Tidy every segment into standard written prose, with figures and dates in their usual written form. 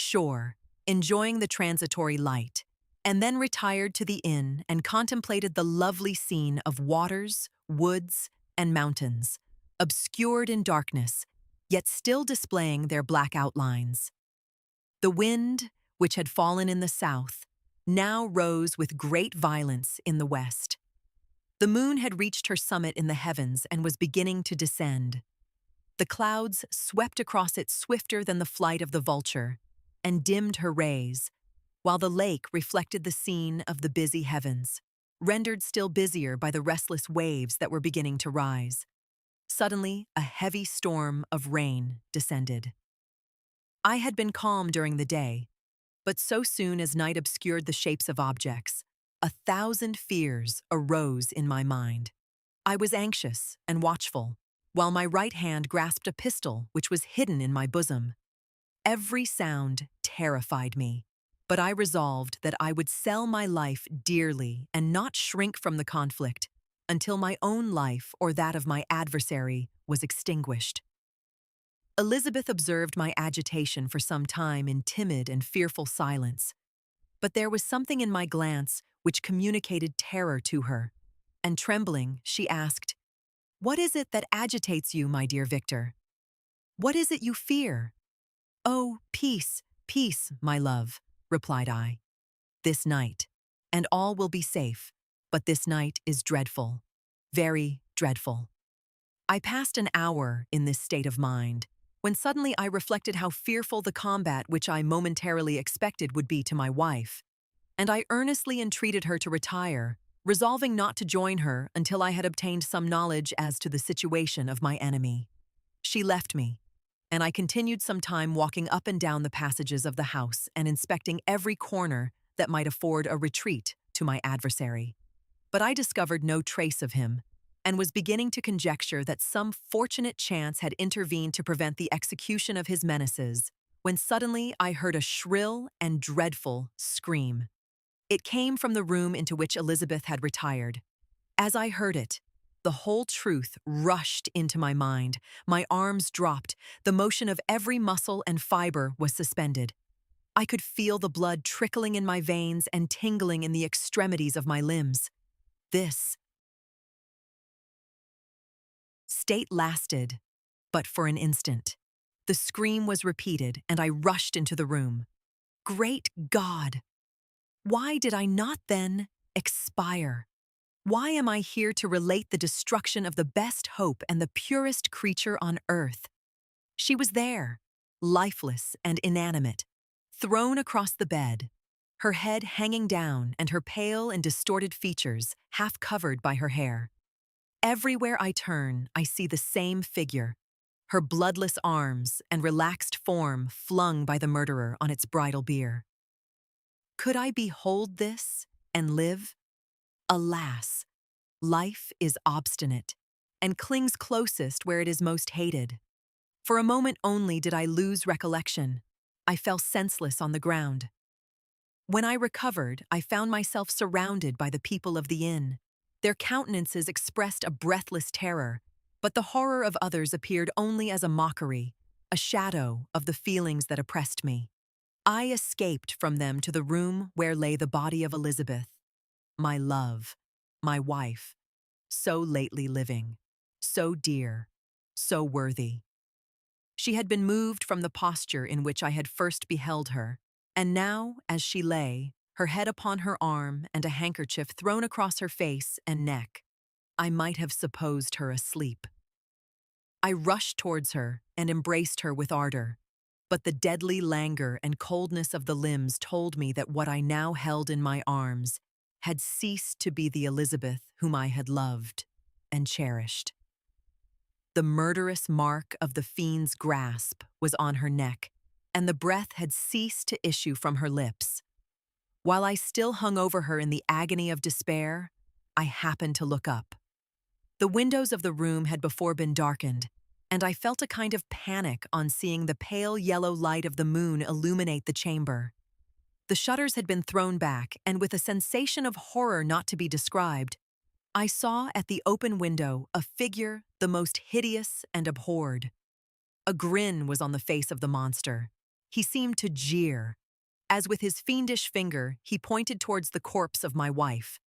shore, enjoying the transitory light, and then retired to the inn and contemplated the lovely scene of waters, woods, and mountains, obscured in darkness, yet still displaying their black outlines. The wind, which had fallen in the south, now rose with great violence in the west. The moon had reached her summit in the heavens and was beginning to descend. The clouds swept across it swifter than the flight of the vulture and dimmed her rays, while the lake reflected the scene of the busy heavens, rendered still busier by the restless waves that were beginning to rise. Suddenly, a heavy storm of rain descended. I had been calm during the day, but so soon as night obscured the shapes of objects, 1,000 fears arose in my mind. I was anxious and watchful, while my right hand grasped a pistol which was hidden in my bosom. Every sound terrified me, but I resolved that I would sell my life dearly and not shrink from the conflict until my own life or that of my adversary was extinguished. Elizabeth observed my agitation for some time in timid and fearful silence, but there was something in my glance which communicated terror to her, and trembling, she asked, "What is it that agitates you, my dear Victor? What is it you fear?" "Oh, peace, peace, my love," replied I. "This night, and all will be safe, but this night is dreadful, very dreadful." I passed an hour in this state of mind, when suddenly I reflected how fearful the combat which I momentarily expected would be to my wife, and I earnestly entreated her to retire, resolving not to join her until I had obtained some knowledge as to the situation of my enemy. She left me, and I continued some time walking up and down the passages of the house and inspecting every corner that might afford a retreat to my adversary. But I discovered no trace of him, and was beginning to conjecture that some fortunate chance had intervened to prevent the execution of his menaces, when suddenly I heard a shrill and dreadful scream. It came from the room into which Elizabeth had retired. As I heard it, the whole truth rushed into my mind. My arms dropped, the motion of every muscle and fiber was suspended. I could feel the blood trickling in my veins and tingling in the extremities of my limbs. This state lasted, but for an instant. The scream was repeated, and I rushed into the room. Great God! Why did I not then expire? Why am I here to relate the destruction of the best hope and the purest creature on earth? She was there, lifeless and inanimate, thrown across the bed, her head hanging down and her pale and distorted features half covered by her hair. Everywhere I turn, I see the same figure, her bloodless arms and relaxed form flung by the murderer on its bridal bier. Could I behold this and live? Alas, life is obstinate and clings closest where it is most hated. For a moment only did I lose recollection. I fell senseless on the ground. When I recovered, I found myself surrounded by the people of the inn. Their countenances expressed a breathless terror, but the horror of others appeared only as a mockery, a shadow of the feelings that oppressed me. I escaped from them to the room where lay the body of Elizabeth, my love, my wife, so lately living, so dear, so worthy. She had been moved from the posture in which I had first beheld her, and now, as she lay, her head upon her arm and a handkerchief thrown across her face and neck, I might have supposed her asleep. I rushed towards her and embraced her with ardor, but the deadly languor and coldness of the limbs told me that what I now held in my arms had ceased to be the Elizabeth whom I had loved and cherished. The murderous mark of the fiend's grasp was on her neck, and the breath had ceased to issue from her lips. While I still hung over her in the agony of despair, I happened to look up. The windows of the room had before been darkened, and I felt a kind of panic on seeing the pale yellow light of the moon illuminate the chamber. The shutters had been thrown back, and with a sensation of horror not to be described, I saw at the open window a figure the most hideous and abhorred. A grin was on the face of the monster, He seemed to jeer, as with his fiendish finger he pointed towards the corpse of my wife.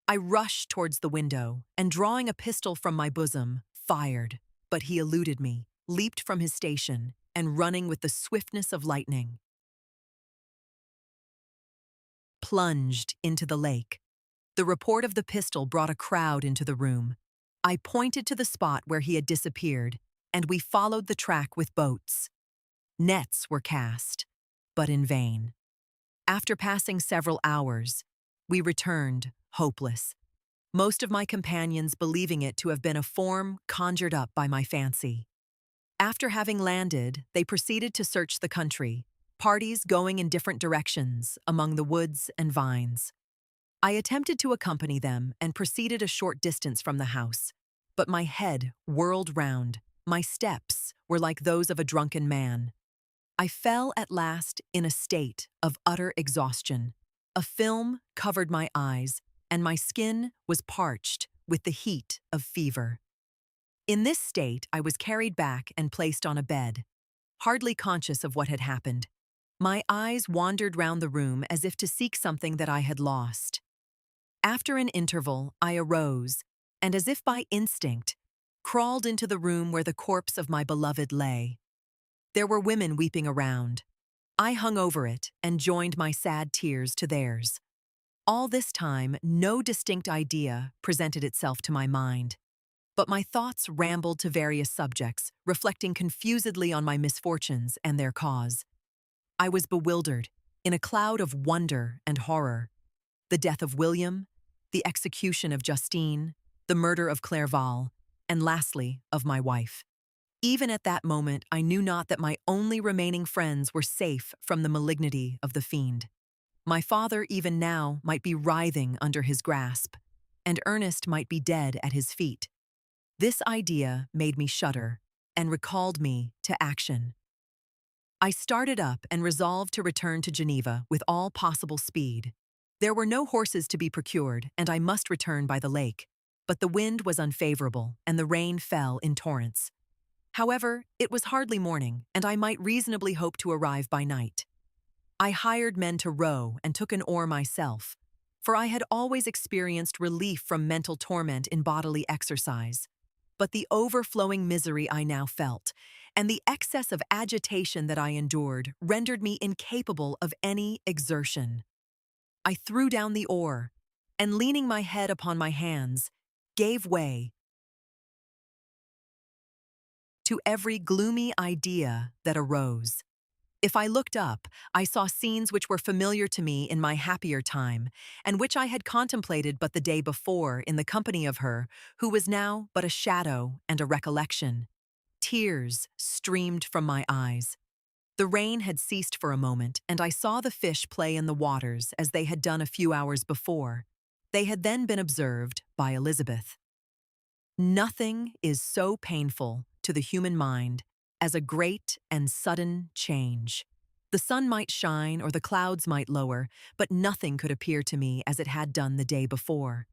I rushed towards the window, and drawing a pistol from my bosom, fired, but he eluded me, leaped from his station, and running with the swiftness of lightning, plunged into the lake. The report of the pistol brought a crowd into the room. I pointed to the spot where he had disappeared, and we followed the track with boats. Nets were cast, but in vain. After passing several hours, we returned, hopeless, most of my companions believing it to have been a form conjured up by my fancy. After having landed, they proceeded to search the country, parties going in different directions among the woods and vines. I attempted to accompany them and proceeded a short distance from the house, but my head whirled round, my steps were like those of a drunken man. I fell at last in a state of utter exhaustion. A film covered my eyes, and my skin was parched with the heat of fever. In this state, I was carried back and placed on a bed, hardly conscious of what had happened. My eyes wandered round the room as if to seek something that I had lost. After an interval, I arose, and as if by instinct, crawled into the room where the corpse of my beloved lay. There were women weeping around. I hung over it and joined my sad tears to theirs. All this time, no distinct idea presented itself to my mind, but my thoughts rambled to various subjects, reflecting confusedly on my misfortunes and their cause. I was bewildered, in a cloud of wonder and horror. The death of William, the execution of Justine, the murder of Clerval, and lastly, of my wife. Even at that moment, I knew not that my only remaining friends were safe from the malignity of the fiend. My father, even now, might be writhing under his grasp, and Ernest might be dead at his feet. This idea made me shudder and recalled me to action. I started up and resolved to return to Geneva with all possible speed. There were no horses to be procured, and I must return by the lake, but the wind was unfavorable, and the rain fell in torrents. However, it was hardly morning, and I might reasonably hope to arrive by night. I hired men to row and took an oar myself, for I had always experienced relief from mental torment in bodily exercise. But the overflowing misery I now felt, and the excess of agitation that I endured, rendered me incapable of any exertion. I threw down the oar, and leaning my head upon my hands, gave way to every gloomy idea that arose. If I looked up, I saw scenes which were familiar to me in my happier time, and which I had contemplated but the day before in the company of her, who was now but a shadow and a recollection. Tears streamed from my eyes. The rain had ceased for a moment, and I saw the fish play in the waters as they had done a few hours before. They had then been observed by Elizabeth. Nothing is so painful to the human mind as a great and sudden change. The sun might shine or the clouds might lower, but nothing could appear to me as it had done the day before.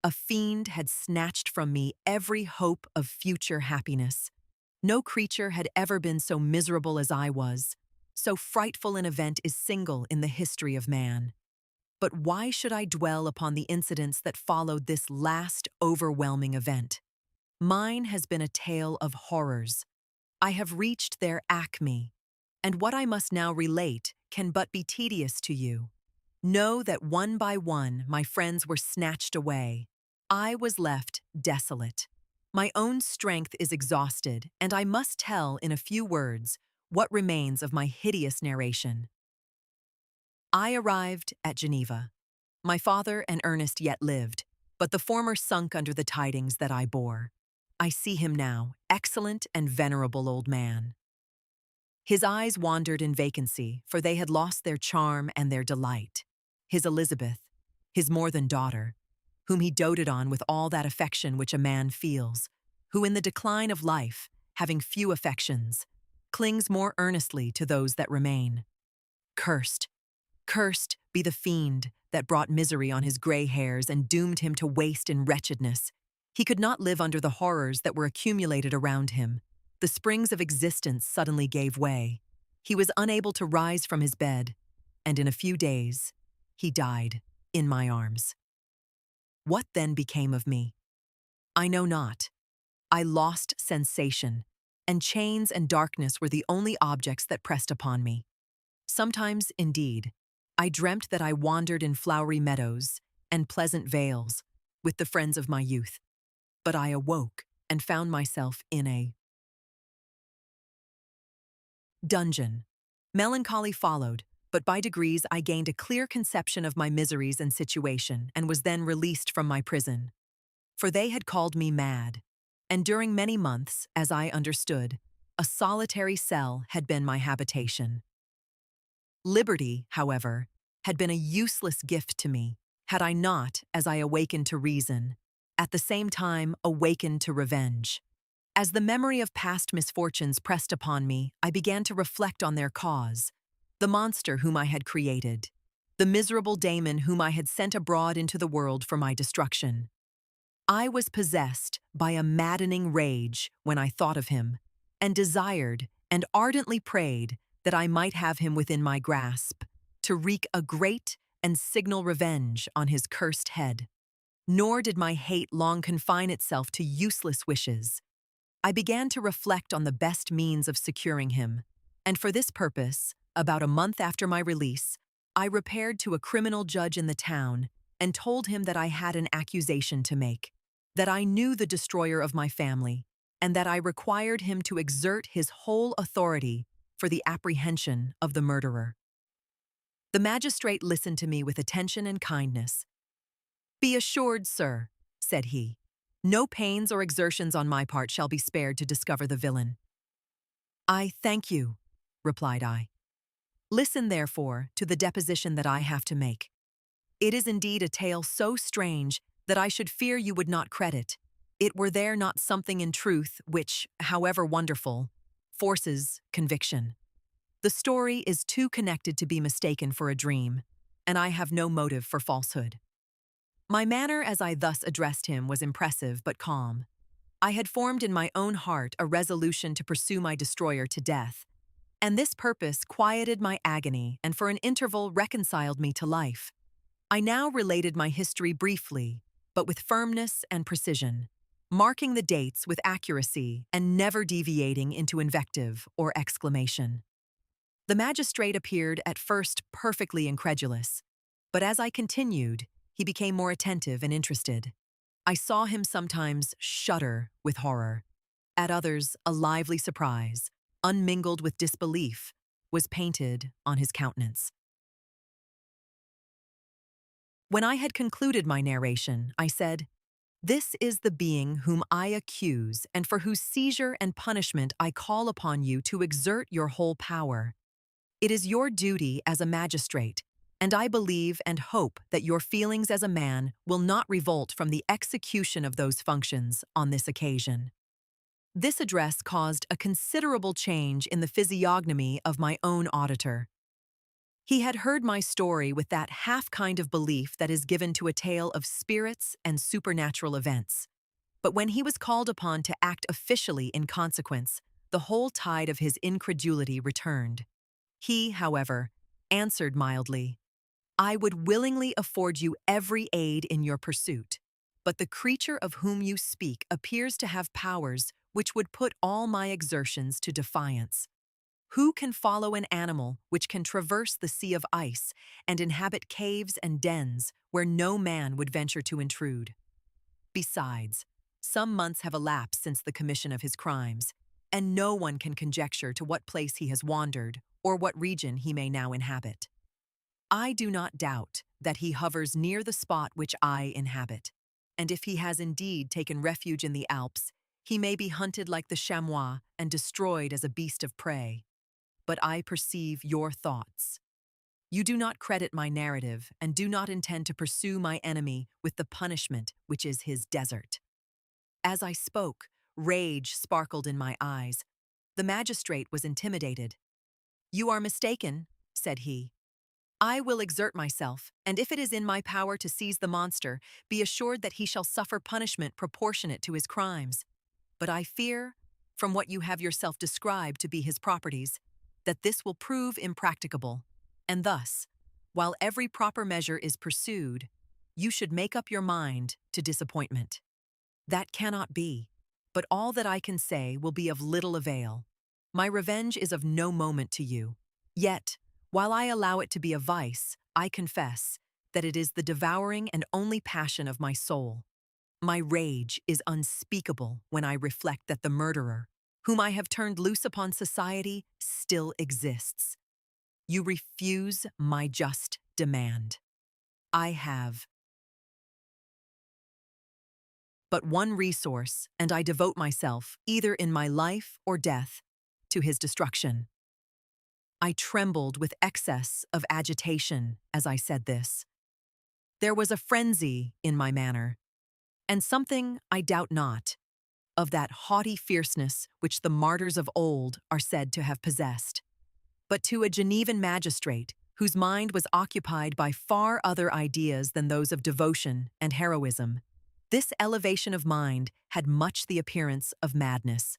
A fiend had snatched from me every hope of future happiness. No creature had ever been so miserable as I was. So frightful an event is single in the history of man. But why should I dwell upon the incidents that followed this last overwhelming event? Mine has been a tale of horrors. I have reached their acme, and what I must now relate can but be tedious to you. Know that one by one my friends were snatched away. I was left desolate. My own strength is exhausted, and I must tell in a few words what remains of my hideous narration. I arrived at Geneva. My father and Ernest yet lived, but the former sunk under the tidings that I bore. I see him now, excellent and venerable old man. His eyes wandered in vacancy, for they had lost their charm and their delight. His Elizabeth, his more than daughter, whom he doted on with all that affection which a man feels, who in the decline of life, having few affections, clings more earnestly to those that remain. Cursed, cursed be the fiend that brought misery on his gray hairs and doomed him to waste in wretchedness. He could not live under the horrors that were accumulated around him. The springs of existence suddenly gave way. He was unable to rise from his bed, and in a few days, he died in my arms. What then became of me? I know not. I lost sensation, and chains and darkness were the only objects that pressed upon me. Sometimes, indeed, I dreamt that I wandered in flowery meadows and pleasant vales with the friends of my youth, but I awoke and found myself in a dungeon. Melancholy followed, but by degrees I gained a clear conception of my miseries and situation and was then released from my prison. For they had called me mad, and during many months, as I understood, a solitary cell had been my habitation. Liberty, however, had been a useless gift to me, had I not, as I awakened to reason, at the same time awakened to revenge. As the memory of past misfortunes pressed upon me, I began to reflect on their cause, the monster whom I had created, the miserable daemon whom I had sent abroad into the world for my destruction. I was possessed by a maddening rage when I thought of him, and desired and ardently prayed that I might have him within my grasp, to wreak a great and signal revenge on his cursed head. Nor did my hate long confine itself to useless wishes. I began to reflect on the best means of securing him, and for this purpose, about a month after my release, I repaired to a criminal judge in the town and told him that I had an accusation to make, that I knew the destroyer of my family, and that I required him to exert his whole authority for the apprehension of the murderer. The magistrate listened to me with attention and kindness. "Be assured, sir," said he, "no pains or exertions on my part shall be spared to discover the villain." "I thank you," replied I. "Listen, therefore, to the deposition that I have to make. It is indeed a tale so strange that I should fear you would not credit, it were there not something in truth which, however wonderful, forces conviction. The story is too connected to be mistaken for a dream, and I have no motive for falsehood." My manner as I thus addressed him was impressive but calm. I had formed in my own heart a resolution to pursue my destroyer to death, and this purpose quieted my agony and for an interval reconciled me to life. I now related my history briefly, but with firmness and precision, marking the dates with accuracy and never deviating into invective or exclamation. The magistrate appeared at first perfectly incredulous, but as I continued, he became more attentive and interested. I saw him sometimes shudder with horror. At others, a lively surprise, unmingled with disbelief, was painted on his countenance. When I had concluded my narration, I said, "This is the being whom I accuse and for whose seizure and punishment I call upon you to exert your whole power. It is your duty as a magistrate, and I believe and hope that your feelings as a man will not revolt from the execution of those functions on this occasion." This address caused a considerable change in the physiognomy of my own auditor. He had heard my story with that half kind of belief that is given to a tale of spirits and supernatural events. But when he was called upon to act officially in consequence, the whole tide of his incredulity returned. He, however, answered mildly, "I would willingly afford you every aid in your pursuit, but the creature of whom you speak appears to have powers which would put all my exertions to defiance. Who can follow an animal which can traverse the sea of ice and inhabit caves and dens where no man would venture to intrude? Besides, some months have elapsed since the commission of his crimes, and no one can conjecture to what place he has wandered or what region he may now inhabit. I do not doubt that he hovers near the spot which I inhabit, and if he has indeed taken refuge in the Alps, he may be hunted like the chamois and destroyed as a beast of prey. But I perceive your thoughts. You do not credit my narrative and do not intend to pursue my enemy with the punishment which is his desert." As I spoke, rage sparkled in my eyes. The magistrate was intimidated. "You are mistaken," said he. "I will exert myself, and if it is in my power to seize the monster, be assured that he shall suffer punishment proportionate to his crimes. But I fear, from what you have yourself described to be his properties, that this will prove impracticable, and thus, while every proper measure is pursued, you should make up your mind to disappointment. That cannot be, but all that I can say will be of little avail. My revenge is of no moment to you. Yet, while I allow it to be a vice, I confess that it is the devouring and only passion of my soul. My rage is unspeakable when I reflect that the murderer, whom I have turned loose upon society, still exists. You refuse my just demand. I have but one resource, and I devote myself, either in my life or death, to his destruction. I trembled with excess of agitation as I said this. There was a frenzy in my manner, and something, I doubt not, of that haughty fierceness which the martyrs of old are said to have possessed. But to a Genevan magistrate, whose mind was occupied by far other ideas than those of devotion and heroism, this elevation of mind had much the appearance of madness.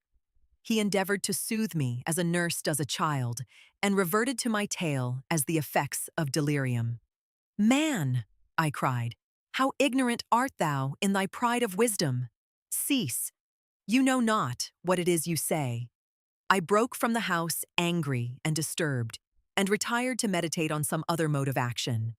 He endeavored to soothe me as a nurse does a child, and reverted to my tale as the effects of delirium. "Man," I cried, "how ignorant art thou in thy pride of wisdom! Cease. You know not what it is you say." I broke from the house angry and disturbed, and retired to meditate on some other mode of action.